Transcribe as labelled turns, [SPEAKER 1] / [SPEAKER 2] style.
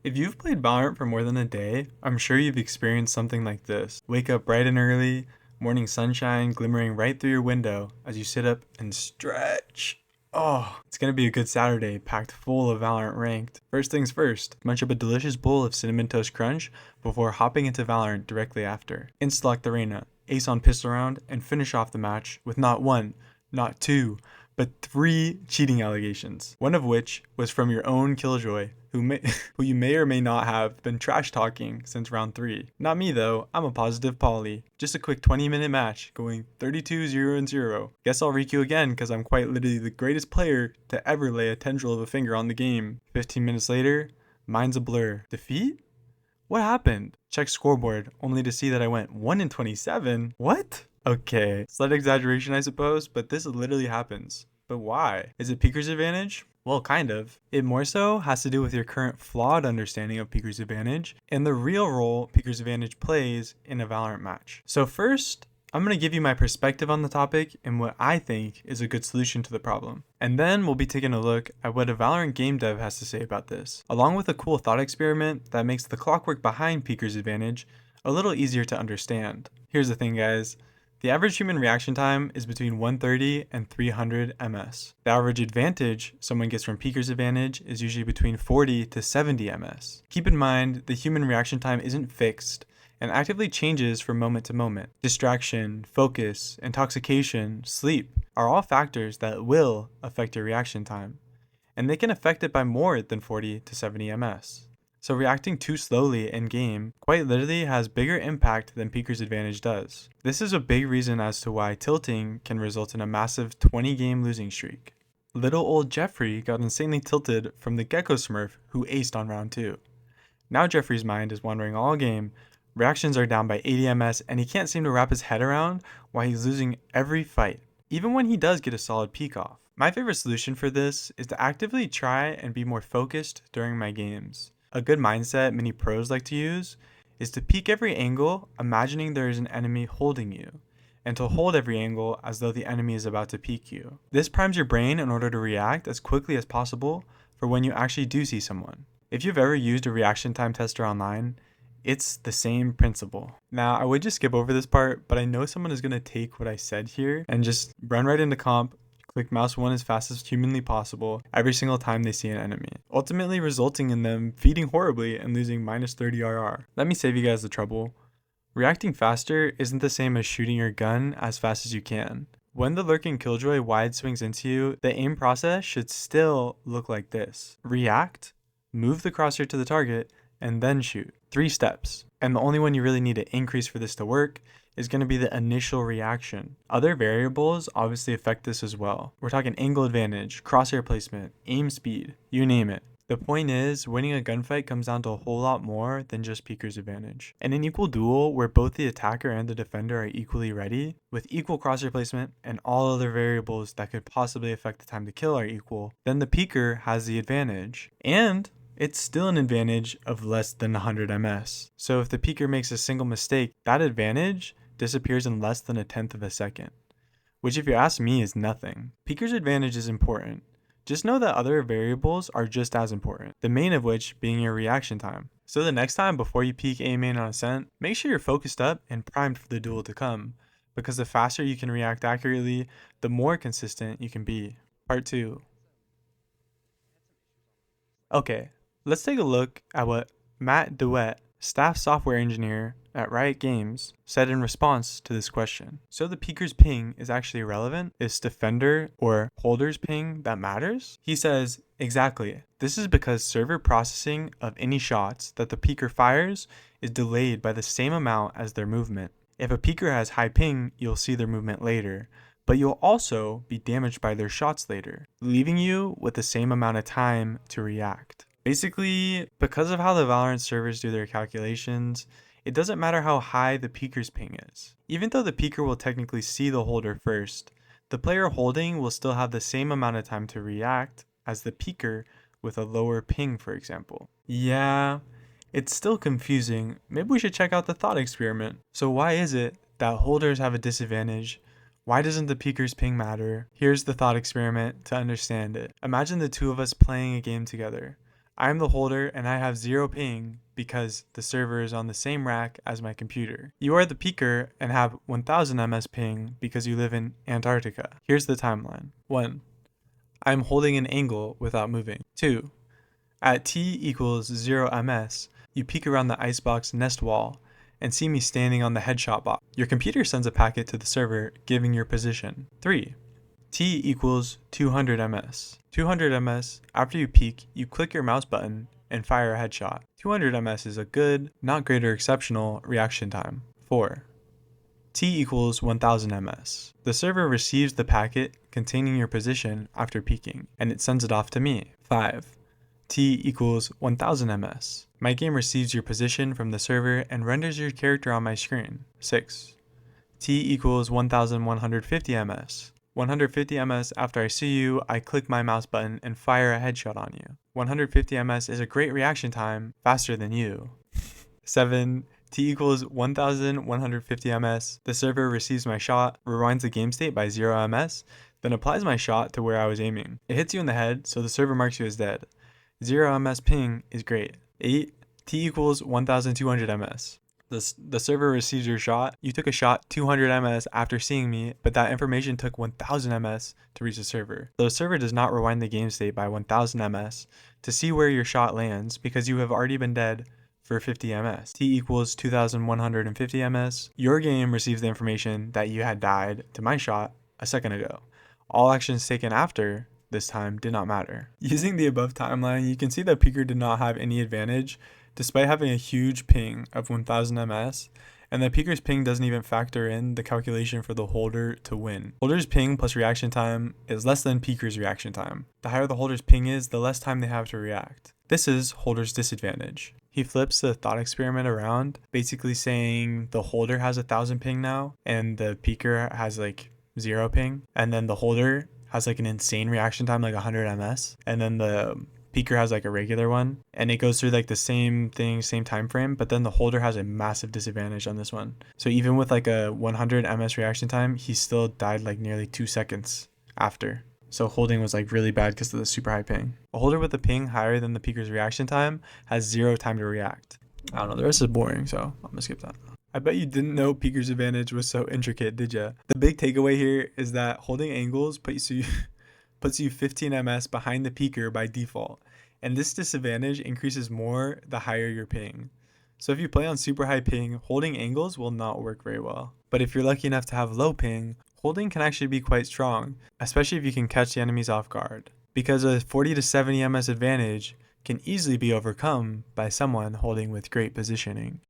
[SPEAKER 1] If you've played Valorant for more than a day, I'm sure you've experienced something like this. Wake up bright and early, morning sunshine glimmering right through your window as you sit up and stretch. Oh, it's gonna be a good Saturday, packed full of Valorant ranked. First things first, munch up a delicious bowl of Cinnamon Toast Crunch before hopping into Valorant directly after. Insta-lock the Reyna, ace on pistol round, and finish off the match with not one, not two, but three cheating allegations. One of which was from your own Killjoy, who you may or may not have been trash talking since round 3. Not me though, I'm a positive Polly. Just a quick 20-minute match, going 32-0-0. Guess I'll req again because I'm quite literally the greatest player to ever lay a tendril of a finger on the game. 15 minutes later, mine's a blur. Defeat? What happened? Check scoreboard, only to see that I went 1-27? What? Okay, slight exaggeration I suppose, but this literally happens. But why? Is it Peeker's advantage? Well, kind of. It more so has to do with your current flawed understanding of Peeker's advantage and the real role Peeker's advantage plays in a Valorant match. So first, I'm going to give you my perspective on the topic and what I think is a good solution to the problem. And then we'll be taking a look at what a Valorant game dev has to say about this, along with a cool thought experiment that makes the clockwork behind Peeker's advantage a little easier to understand. Here's the thing, guys. The average human reaction time is between 130 and 300 ms. The average advantage someone gets from Peeker's advantage is usually between 40 to 70 ms. Keep in mind, the human reaction time isn't fixed and actively changes from moment to moment. Distraction, focus, intoxication, sleep are all factors that will affect your reaction time, and they can affect it by more than 40 to 70 ms. So reacting too slowly in game quite literally has bigger impact than Peeker's advantage does. This is a big reason as to why tilting can result in a massive 20 game losing streak. Little old Jeffrey got insanely tilted from the Gecko Smurf who aced on round 2. Now Jeffrey's mind is wandering all game, reactions are down by 80 ms, and he can't seem to wrap his head around why he's losing every fight, even when he does get a solid peek off. My favorite solution for this is to actively try and be more focused during my games. A good mindset many pros like to use is to peek every angle, imagining there is an enemy holding you, and to hold every angle as though the enemy is about to peek you. This primes your brain in order to react as quickly as possible for when you actually do see someone. If you've ever used a reaction time tester online, it's the same principle. Now, I would just skip over this part, but I know someone is going to take what I said here and just run right into comp, click mouse 1 as fast as humanly possible every single time they see an enemy, ultimately resulting in them feeding horribly and losing minus 30 RR. Let me save you guys the trouble. Reacting faster isn't the same as shooting your gun as fast as you can. When the lurking Killjoy wide swings into you, the aim process should still look like this. React, move the crosshair to the target, and then shoot. 3 steps. And the only one you really need to increase for this to work is going to be the initial reaction. Other variables obviously affect this as well. We're talking angle advantage, crosshair placement, aim speed, you name it. The point is, winning a gunfight comes down to a whole lot more than just Peeker's advantage. In an equal duel where both the attacker and the defender are equally ready, with equal crosshair placement and all other variables that could possibly affect the time to kill are equal, then the Peeker has the advantage. And it's still an advantage of less than 100 ms. So if the Peeker makes a single mistake, that advantage disappears in less than 1/10 of a second, which if you ask me is nothing. Peeker's advantage is important. Just know that other variables are just as important, the main of which being your reaction time. So the next time before you peek A main on Ascent, make sure you're focused up and primed for the duel to come, because the faster you can react accurately, the more consistent you can be. Part 2. Okay, let's take a look at what Matt DeWitt, staff software engineer at Riot Games, said in response to this question. So the Peeker's ping is actually irrelevant? Is defender or holder's ping that matters? He says, exactly. This is because server processing of any shots that the Peeker fires is delayed by the same amount as their movement. If a Peeker has high ping, you'll see their movement later, but you'll also be damaged by their shots later, leaving you with the same amount of time to react. Basically, because of how the Valorant servers do their calculations, it doesn't matter how high the Peeker's ping is. Even though the Peeker will technically see the holder first, the player holding will still have the same amount of time to react as the Peeker with a lower ping, for example. Yeah, it's still confusing. Maybe we should check out the thought experiment. So why is it that holders have a disadvantage? Why doesn't the Peeker's ping matter? Here's the thought experiment to understand it. Imagine the two of us playing a game together. I am the holder and I have 0 ping because the server is on the same rack as my computer. You are the peeker and have 1000 ms ping because you live in Antarctica. Here's the timeline. 1. I am holding an angle without moving. 2. At t equals 0 ms, you peek around the icebox nest wall and see me standing on the headshot box. Your computer sends a packet to the server giving your position. 3. T equals 200 ms. 200 ms, after you peek, you click your mouse button and fire a headshot. 200 ms is a good, not great or exceptional reaction time. 4. T equals 1000 ms. The server receives the packet containing your position after peeking, and it sends it off to me. 5. T equals 1000 ms. My game receives your position from the server and renders your character on my screen. 6. T equals 1150 ms. 150 ms after I see you, I click my mouse button and fire a headshot on you. 150 ms is a great reaction time, faster than you. 7. T equals 1150 ms. The server receives my shot, rewinds the game state by 0 ms, then applies my shot to where I was aiming. It hits you in the head, so the server marks you as dead. 0 ms ping is great. 8. T equals 1200 ms. The server receives your shot. You took a shot 200 ms after seeing me, but that information took 1000 ms to reach the server. The server does not rewind the game state by 1000 ms to see where your shot lands because you have already been dead for 50 ms. T equals 2150 ms. Your game receives the information that you had died to my shot a second ago. All actions taken after this time did not matter. Using the above timeline, you can see that Peeker did not have any advantage despite having a huge ping of 1000 ms, and that Peeker's ping doesn't even factor in the calculation for the holder to win. Holder's ping plus reaction time is less than Peeker's reaction time. The higher the holder's ping is, the less time they have to react. This is holder's disadvantage. He flips the thought experiment around, basically saying the holder has 1000 ping now, and the Peeker has like 0 ping, and then the holder has like an insane reaction time, like 100 ms, and then the Peeker has like a regular one, and it goes through like the same thing, same time frame, but then the holder has a massive disadvantage on this one. So even with like a 100 ms reaction time, he still died like nearly 2 seconds after. So holding was like really bad because of the super high ping. A holder with a ping higher than the Peeker's reaction time has 0 time to react. I don't know, the rest is boring, so I'm gonna skip that. I bet you didn't know Peeker's advantage was so intricate, did ya? The big takeaway here is that holding angles puts you 15 ms behind the Peeker by default, and this disadvantage increases more the higher your ping. So if you play on super high ping, holding angles will not work very well. But if you're lucky enough to have low ping, holding can actually be quite strong, especially if you can catch the enemies off guard, because a 40 to 70 ms advantage can easily be overcome by someone holding with great positioning.